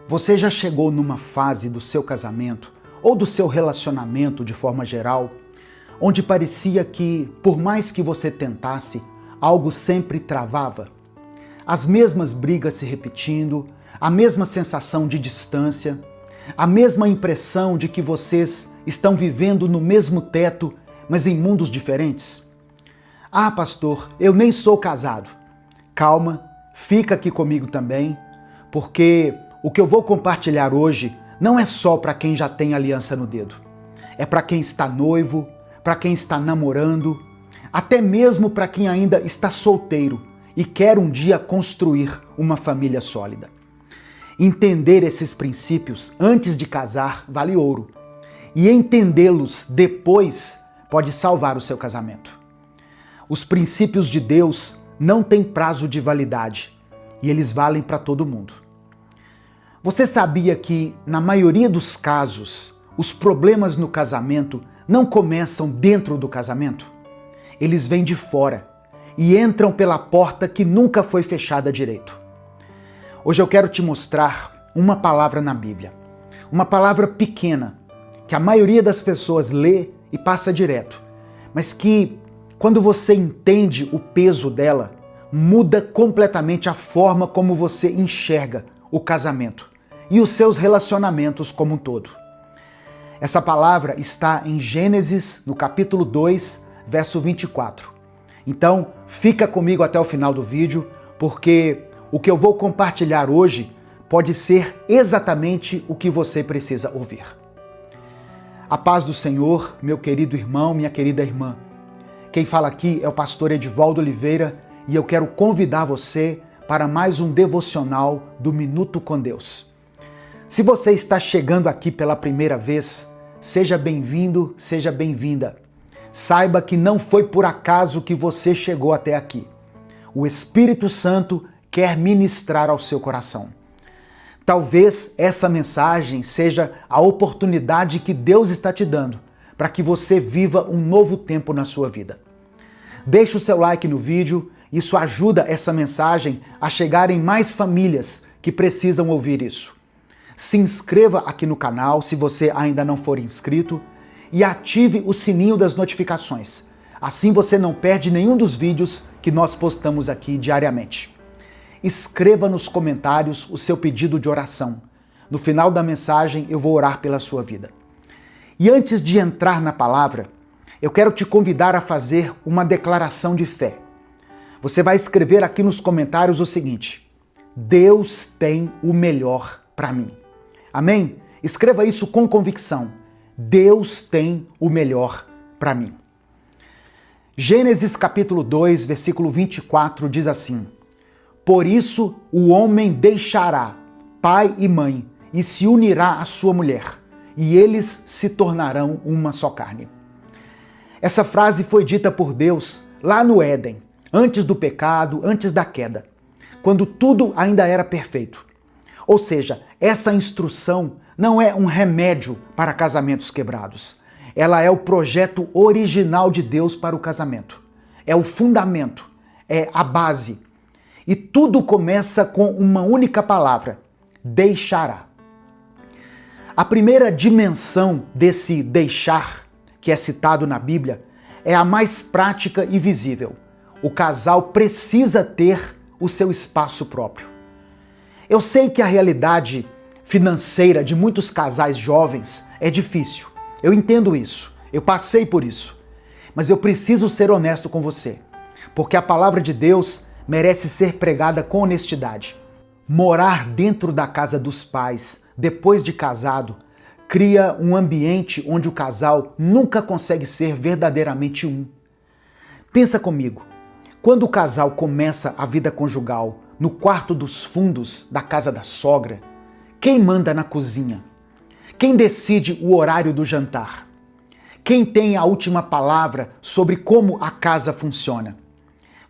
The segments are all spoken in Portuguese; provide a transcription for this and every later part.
Você já chegou numa fase do seu casamento ou do seu relacionamento de forma geral, onde parecia que, por mais que você tentasse, algo sempre travava? As mesmas brigas se repetindo, a mesma sensação de distância, a mesma impressão de que vocês estão vivendo no mesmo teto, mas em mundos diferentes? Ah, pastor, eu nem sou casado. Calma, fica aqui comigo também, porque o que eu vou compartilhar hoje não é só para quem já tem aliança no dedo. É para quem está noivo, para quem está namorando, até mesmo para quem ainda está solteiro e quer um dia construir uma família sólida. Entender esses princípios antes de casar vale ouro, e entendê-los depois pode salvar o seu casamento. Os princípios de Deus não têm prazo de validade e eles valem para todo mundo. Você sabia que, na maioria dos casos, os problemas no casamento não começam dentro do casamento? Eles vêm de fora e entram pela porta que nunca foi fechada direito. Hoje eu quero te mostrar uma palavra na Bíblia, uma palavra pequena, que a maioria das pessoas lê e passa direto, mas que, quando você entende o peso dela, muda completamente a forma como você enxerga o casamento e os seus relacionamentos como um todo. Essa palavra está em Gênesis, no capítulo 2, verso 24. Então, fica comigo até o final do vídeo, porque o que eu vou compartilhar hoje pode ser exatamente o que você precisa ouvir. A paz do Senhor, meu querido irmão, minha querida irmã. Quem fala aqui é o pastor Edivaldo Oliveira e eu quero convidar você para mais um devocional do Minuto com Deus. Se você está chegando aqui pela primeira vez, seja bem-vindo, seja bem-vinda. Saiba que não foi por acaso que você chegou até aqui. O Espírito Santo quer ministrar ao seu coração. Talvez essa mensagem seja a oportunidade que Deus está te dando para que você viva um novo tempo na sua vida. Deixe o seu like no vídeo, isso ajuda essa mensagem a chegar em mais famílias que precisam ouvir isso. Se inscreva aqui no canal se você ainda não for inscrito e ative o sininho das notificações. Assim você não perde nenhum dos vídeos que nós postamos aqui diariamente. Escreva nos comentários o seu pedido de oração. No final da mensagem eu vou orar pela sua vida. E antes de entrar na palavra, eu quero te convidar a fazer uma declaração de fé. Você vai escrever aqui nos comentários o seguinte: Deus tem o melhor para mim. Amém? Escreva isso com convicção. Deus tem o melhor para mim. Gênesis capítulo 2, versículo 24 diz assim: Por isso o homem deixará pai e mãe e se unirá à sua mulher, e eles se tornarão uma só carne. Essa frase foi dita por Deus lá no Éden, antes do pecado, antes da queda, quando tudo ainda era perfeito. Ou seja, essa instrução não é um remédio para casamentos quebrados. Ela é o projeto original de Deus para o casamento. É o fundamento, é a base. E tudo começa com uma única palavra: deixará. A primeira dimensão desse deixar, que é citado na Bíblia, é a mais prática e visível. O casal precisa ter o seu espaço próprio. Eu sei que a realidade financeira de muitos casais jovens é difícil. Eu entendo isso. Eu passei por isso. Mas eu preciso ser honesto com você, porque a palavra de Deus merece ser pregada com honestidade. Morar dentro da casa dos pais, depois de casado, cria um ambiente onde o casal nunca consegue ser verdadeiramente um. Pensa comigo, quando o casal começa a vida conjugal no quarto dos fundos da casa da sogra, quem manda na cozinha? Quem decide o horário do jantar? Quem tem a última palavra sobre como a casa funciona?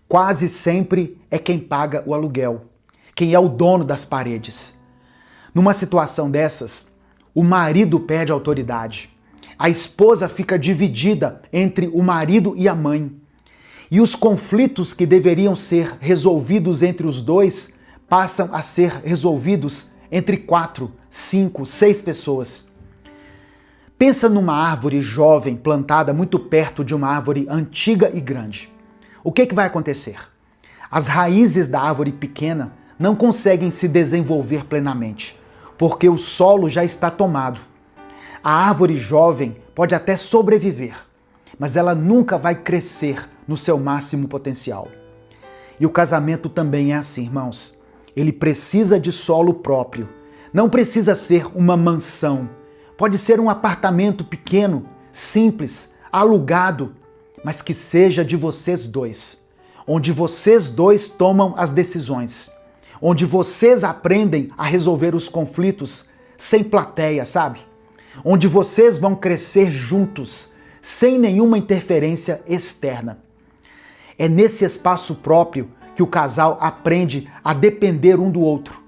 Quase sempre é quem paga o aluguel, quem é o dono das paredes. Numa situação dessas, o marido perde a autoridade. A esposa fica dividida entre o marido e a mãe. E os conflitos que deveriam ser resolvidos entre os dois passam a ser resolvidos entre 4, 5, 6 pessoas. Pensa numa árvore jovem plantada muito perto de uma árvore antiga e grande. O que vai acontecer? As raízes da árvore pequena não conseguem se desenvolver plenamente, porque o solo já está tomado. A árvore jovem pode até sobreviver, mas ela nunca vai crescer no seu máximo potencial. E o casamento também é assim, irmãos. Ele precisa de solo próprio. Não precisa ser uma mansão. Pode ser um apartamento pequeno, simples, alugado, mas que seja de vocês dois, onde vocês dois tomam as decisões, onde vocês aprendem a resolver os conflitos sem plateia, sabe? Onde vocês vão crescer juntos, sem nenhuma interferência externa. É nesse espaço próprio que o casal aprende a depender um do outro.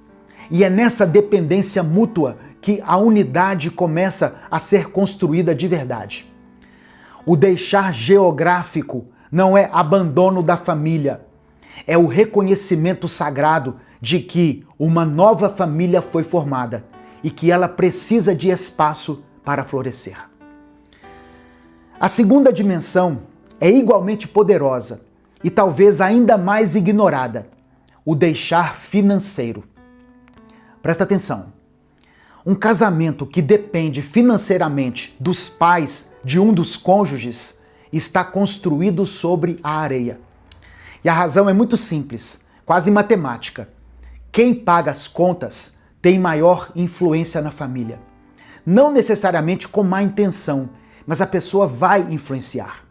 E é nessa dependência mútua que a unidade começa a ser construída de verdade. O deixar geográfico não é abandono da família, é o reconhecimento sagrado de que uma nova família foi formada e que ela precisa de espaço para florescer. A segunda dimensão é igualmente poderosa e talvez ainda mais ignorada: o deixar financeiro. Presta atenção. Um casamento que depende financeiramente dos pais de um dos cônjuges está construído sobre a areia. E a razão é muito simples, quase matemática. Quem paga as contas tem maior influência na família. Não necessariamente com má intenção, mas a pessoa vai influenciar.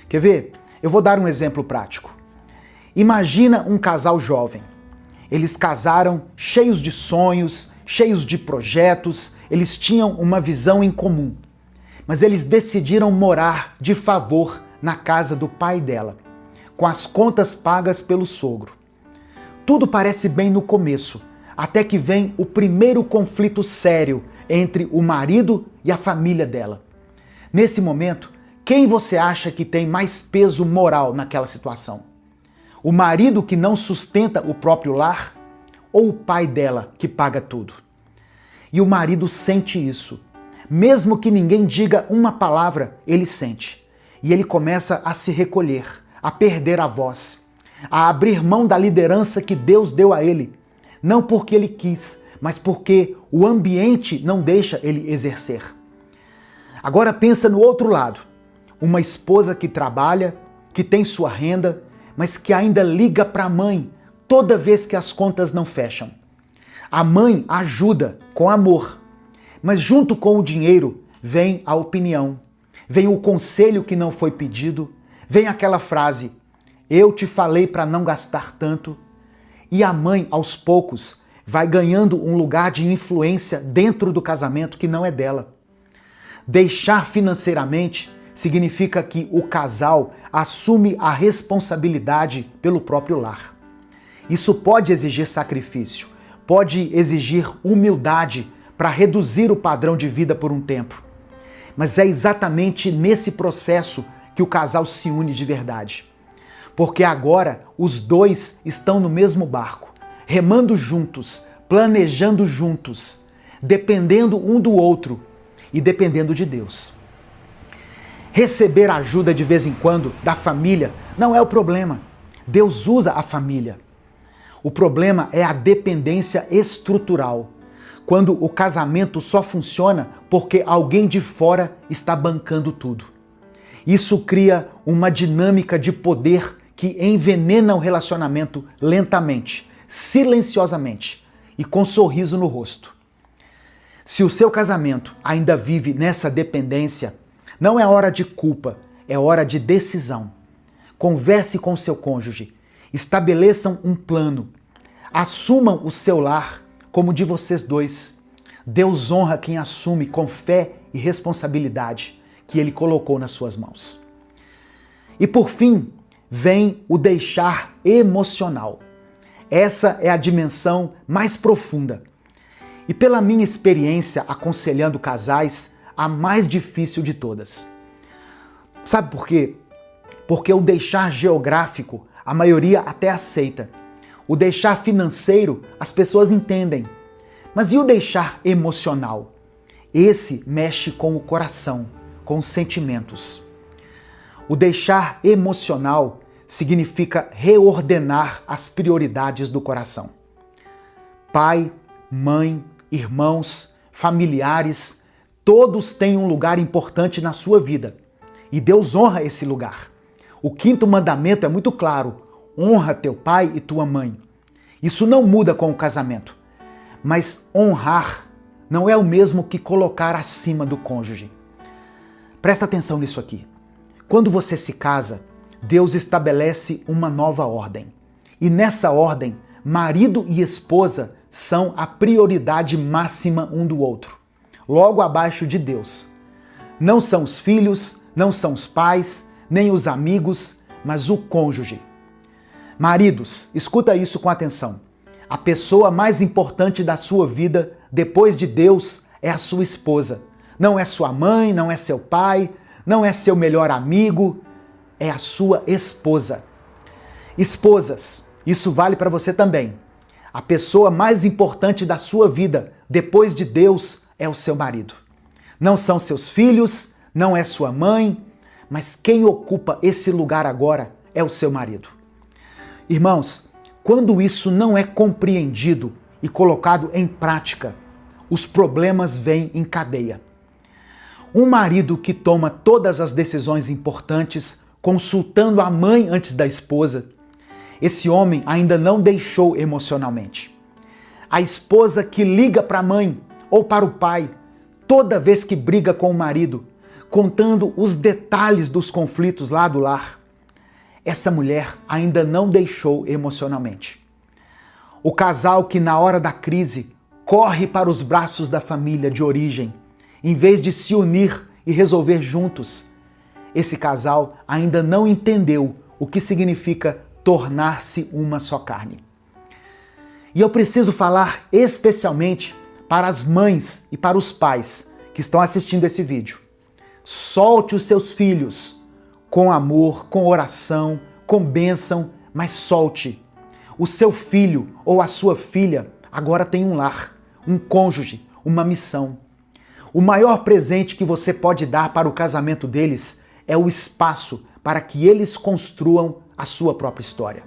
Quer ver? Eu vou dar um exemplo prático. Imagina um casal jovem. Eles casaram cheios de sonhos, cheios de projetos, eles tinham uma visão em comum. Mas eles decidiram morar de favor na casa do pai dela, com as contas pagas pelo sogro. Tudo parece bem no começo, até que vem o primeiro conflito sério entre o marido e a família dela. Nesse momento, quem você acha que tem mais peso moral naquela situação? O marido que não sustenta o próprio lar ou o pai dela que paga tudo? E o marido sente isso. Mesmo que ninguém diga uma palavra, ele sente. E ele começa a se recolher, a perder a voz, a abrir mão da liderança que Deus deu a ele. Não porque ele quis, mas porque o ambiente não deixa ele exercer. Agora pensa no outro lado. Uma esposa que trabalha, que tem sua renda, mas que ainda liga para a mãe toda vez que as contas não fecham. A mãe ajuda com amor, mas junto com o dinheiro vem a opinião, vem o conselho que não foi pedido, vem aquela frase: eu te falei para não gastar tanto. E a mãe, aos poucos, vai ganhando um lugar de influência dentro do casamento que não é dela. Deixar financeiramente significa que o casal assume a responsabilidade pelo próprio lar. Isso pode exigir sacrifício, pode exigir humildade para reduzir o padrão de vida por um tempo. Mas é exatamente nesse processo que o casal se une de verdade. Porque agora os dois estão no mesmo barco, remando juntos, planejando juntos, dependendo um do outro e dependendo de Deus. Receber ajuda de vez em quando da família não é o problema. Deus usa a família. O problema é a dependência estrutural, quando o casamento só funciona porque alguém de fora está bancando tudo. Isso cria uma dinâmica de poder que envenena o relacionamento lentamente, silenciosamente e com sorriso no rosto. Se o seu casamento ainda vive nessa dependência, não é hora de culpa, é hora de decisão. Converse com seu cônjuge, estabeleçam um plano, assumam o seu lar como de vocês dois. Deus honra quem assume com fé e responsabilidade que Ele colocou nas suas mãos. E por fim, vem o deixar emocional. Essa é a dimensão mais profunda. E pela minha experiência aconselhando casais, a mais difícil de todas. Sabe por quê? Porque o deixar geográfico, a maioria até aceita. O deixar financeiro, as pessoas entendem. Mas e o deixar emocional? Esse mexe com o coração, com os sentimentos. O deixar emocional significa reordenar as prioridades do coração. Pai, mãe, irmãos, familiares, todos têm um lugar importante na sua vida. E Deus honra esse lugar. O 5º mandamento é muito claro: honra teu pai e tua mãe. Isso não muda com o casamento. Mas honrar não é o mesmo que colocar acima do cônjuge. Presta atenção nisso aqui. Quando você se casa, Deus estabelece uma nova ordem. E nessa ordem, marido e esposa são a prioridade máxima um do outro, logo abaixo de Deus. Não são os filhos, não são os pais, nem os amigos, mas o cônjuge. Maridos, escuta isso com atenção. A pessoa mais importante da sua vida, depois de Deus, é a sua esposa. Não é sua mãe, não é seu pai, não é seu melhor amigo, é a sua esposa. Esposas, isso vale para você também. A pessoa mais importante da sua vida, depois de Deus, é o seu marido. Não são seus filhos, não é sua mãe, mas quem ocupa esse lugar agora é o seu marido. Irmãos, quando isso não é compreendido e colocado em prática, os problemas vêm em cadeia. Um marido que toma todas as decisões importantes, consultando a mãe antes da esposa, esse homem ainda não deixou emocionalmente. A esposa que liga para a mãe ou para o pai, toda vez que briga com o marido, contando os detalhes dos conflitos lá do lar, essa mulher ainda não deixou emocionalmente. O casal que na hora da crise corre para os braços da família de origem, em vez de se unir e resolver juntos, esse casal ainda não entendeu o que significa tornar-se uma só carne. E eu preciso falar especialmente para as mães e para os pais que estão assistindo esse vídeo. Solte os seus filhos com amor, com oração, com bênção, mas solte. O seu filho ou a sua filha agora tem um lar, um cônjuge, uma missão. O maior presente que você pode dar para o casamento deles é o espaço para que eles construam a sua própria história.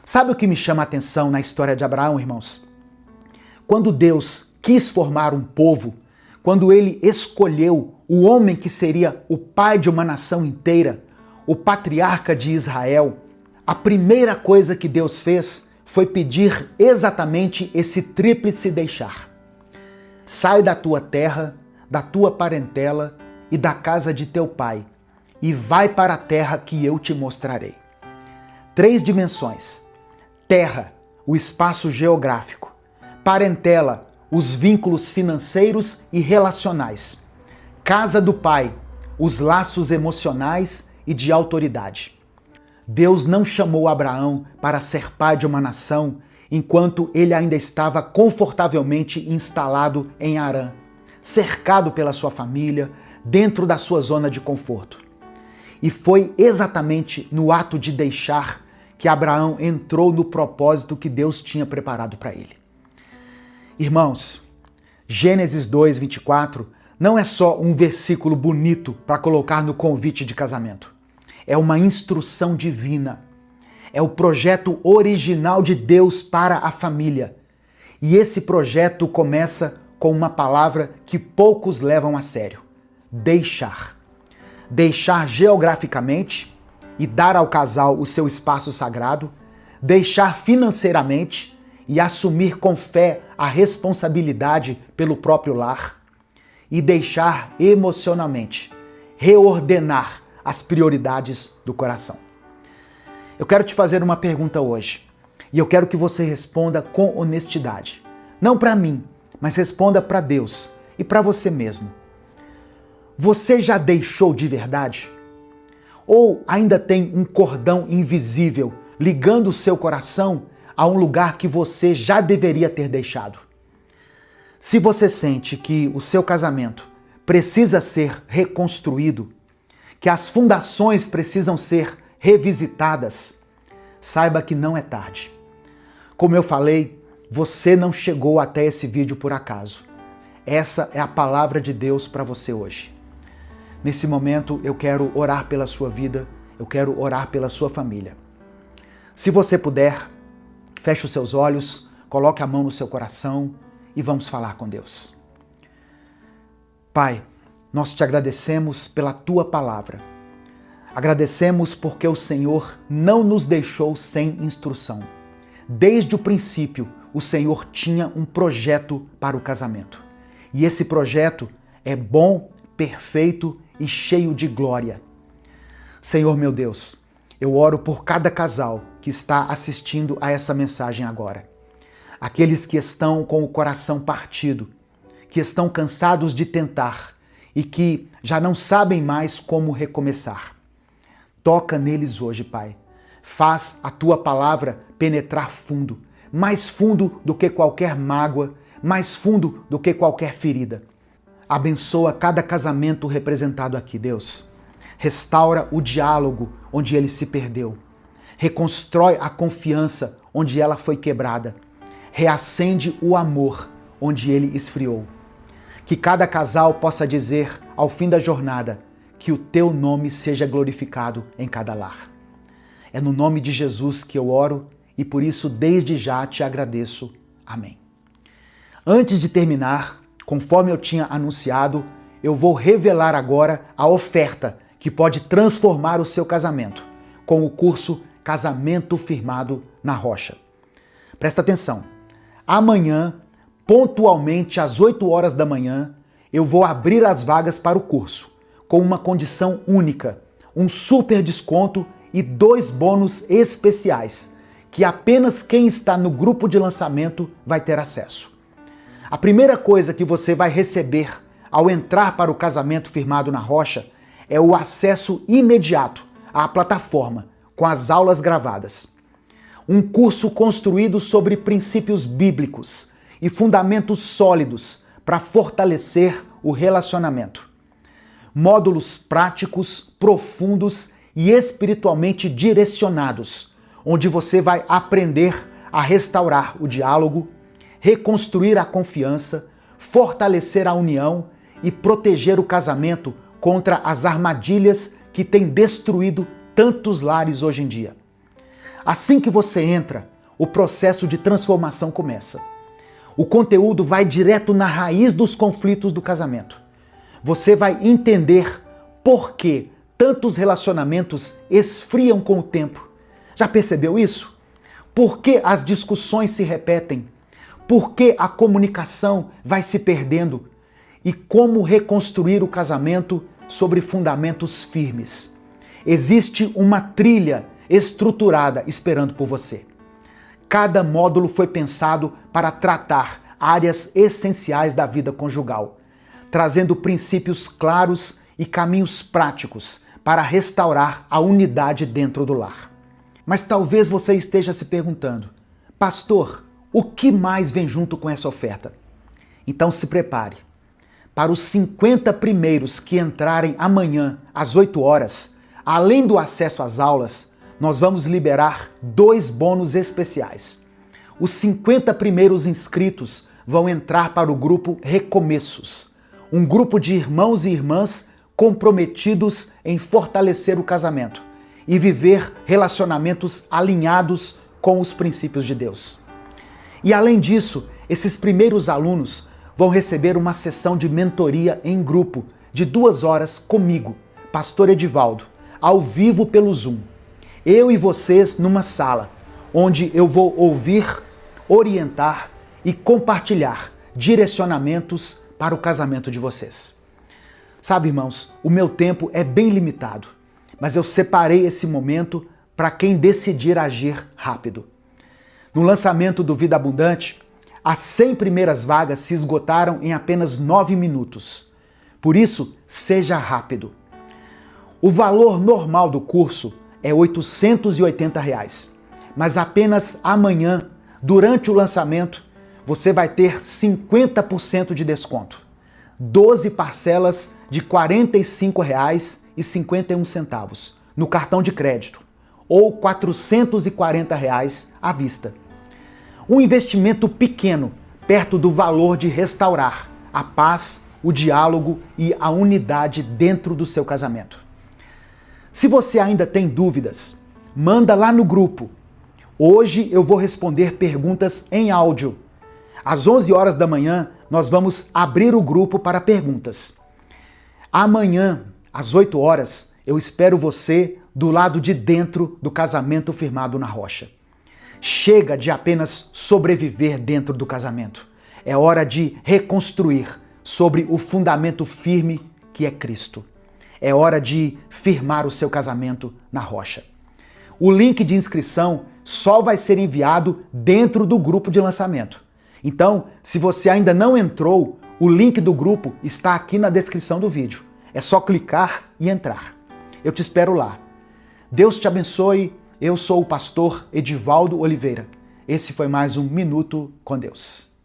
Sabe o que me chama a atenção na história de Abraão, irmãos? Quando Deus quis formar um povo, quando ele escolheu o homem que seria o pai de uma nação inteira, o patriarca de Israel, a primeira coisa que Deus fez foi pedir exatamente esse tríplice deixar. Sai da tua terra, da tua parentela e da casa de teu pai, e vai para a terra que eu te mostrarei. 3 dimensões: terra, o espaço geográfico; parentela, os vínculos financeiros e relacionais; casa do pai, os laços emocionais e de autoridade. Deus não chamou Abraão para ser pai de uma nação enquanto ele ainda estava confortavelmente instalado em Harã, cercado pela sua família, dentro da sua zona de conforto. E foi exatamente no ato de deixar que Abraão entrou no propósito que Deus tinha preparado para ele. Irmãos, Gênesis 2:24 não é só um versículo bonito para colocar no convite de casamento. É uma instrução divina. É o projeto original de Deus para a família. E esse projeto começa com uma palavra que poucos levam a sério: deixar. Deixar geograficamente e dar ao casal o seu espaço sagrado, deixar financeiramente e assumir com fé a responsabilidade pelo próprio lar, e deixar emocionalmente, reordenar as prioridades do coração. Eu quero te fazer uma pergunta hoje, e eu quero que você responda com honestidade. Não para mim, mas responda para Deus e para você mesmo. Você já deixou de verdade? Ou ainda tem um cordão invisível ligando o seu coração a um lugar que você já deveria ter deixado? Se você sente que o seu casamento precisa ser reconstruído, que as fundações precisam ser revisitadas, saiba que não é tarde. Como eu falei, Você não chegou até esse vídeo por acaso. Essa é a palavra de Deus para você hoje. Nesse momento eu quero orar pela sua vida, eu quero orar pela sua família. Se você puder, feche os seus olhos, coloque a mão no seu coração e vamos falar com Deus. Pai, nós te agradecemos pela tua palavra. Agradecemos porque o Senhor não nos deixou sem instrução. Desde o princípio, o Senhor tinha um projeto para o casamento. E esse projeto é bom, perfeito e cheio de glória. Senhor meu Deus, eu oro por cada casal que está assistindo a essa mensagem agora. Aqueles que estão com o coração partido, que estão cansados de tentar e que já não sabem mais como recomeçar. Toca neles hoje, Pai. Faz a tua palavra penetrar fundo, mais fundo do que qualquer mágoa, mais fundo do que qualquer ferida. Abençoa cada casamento representado aqui, Deus. Restaura o diálogo onde ele se perdeu. Reconstrói a confiança onde ela foi quebrada. Reacende o amor onde ele esfriou. Que cada casal possa dizer, ao fim da jornada, que o teu nome seja glorificado em cada lar. É no nome de Jesus que eu oro e por isso desde já te agradeço. Amém. Antes de terminar, conforme eu tinha anunciado, eu vou revelar agora a oferta que pode transformar o seu casamento, com o curso Casamento Firmado na Rocha. Presta atenção. Amanhã, pontualmente às 8 horas da manhã, eu vou abrir as vagas para o curso, com uma condição única, um super desconto e 2 bônus especiais, que apenas quem está no grupo de lançamento vai ter acesso. A primeira coisa que você vai receber ao entrar para o Casamento Firmado na Rocha é o acesso imediato à plataforma, com as aulas gravadas. Um curso construído sobre princípios bíblicos e fundamentos sólidos para fortalecer o relacionamento. Módulos práticos, profundos e espiritualmente direcionados, onde você vai aprender a restaurar o diálogo, reconstruir a confiança, fortalecer a união e proteger o casamento contra as armadilhas que têm destruído tantos lares hoje em dia. Assim que você entra, o processo de transformação começa. O conteúdo vai direto na raiz dos conflitos do casamento. Você vai entender por que tantos relacionamentos esfriam com o tempo. Já percebeu isso? Por que as discussões se repetem? Por que a comunicação vai se perdendo? E como reconstruir o casamento sobre fundamentos firmes? Existe uma trilha estruturada esperando por você. Cada módulo foi pensado para tratar áreas essenciais da vida conjugal, trazendo princípios claros e caminhos práticos para restaurar a unidade dentro do lar. Mas talvez você esteja se perguntando, pastor, o que mais vem junto com essa oferta? Então se prepare. Para os 50 primeiros que entrarem amanhã às 8 horas, além do acesso às aulas, nós vamos liberar 2 bônus especiais. Os 50 primeiros inscritos vão entrar para o grupo Recomeços, um grupo de irmãos e irmãs comprometidos em fortalecer o casamento e viver relacionamentos alinhados com os princípios de Deus. E além disso, esses primeiros alunos vão receber uma sessão de mentoria em grupo de 2 horas comigo, Pastor Edivaldo, ao vivo pelo Zoom. Eu e vocês numa sala, onde eu vou ouvir, orientar e compartilhar direcionamentos para o casamento de vocês. Sabe, irmãos, o meu tempo é bem limitado, mas eu separei esse momento para quem decidir agir rápido. No lançamento do Vida Abundante, as 100 primeiras vagas se esgotaram em apenas 9 minutos. Por isso, seja rápido. O valor normal do curso é R$ 880, mas apenas amanhã, durante o lançamento, você vai ter 50% de desconto. 12 parcelas de R$ 45,51 no cartão de crédito ou R$ 440 à vista. Um investimento pequeno, perto do valor de restaurar a paz, o diálogo e a unidade dentro do seu casamento. Se você ainda tem dúvidas, manda lá no grupo. Hoje eu vou responder perguntas em áudio. Às 11 horas da manhã, nós vamos abrir o grupo para perguntas. Amanhã, às 8 horas, eu espero você do lado de dentro do casamento firmado na rocha. Chega de apenas sobreviver dentro do casamento. É hora de reconstruir sobre o fundamento firme que é Cristo. É hora de firmar o seu casamento na rocha. O link de inscrição só vai ser enviado dentro do grupo de lançamento. Então, se você ainda não entrou, o link do grupo está aqui na descrição do vídeo. É só clicar e entrar. Eu te espero lá. Deus te abençoe. Eu sou o pastor Edivaldo Oliveira. Esse foi mais um Minuto com Deus.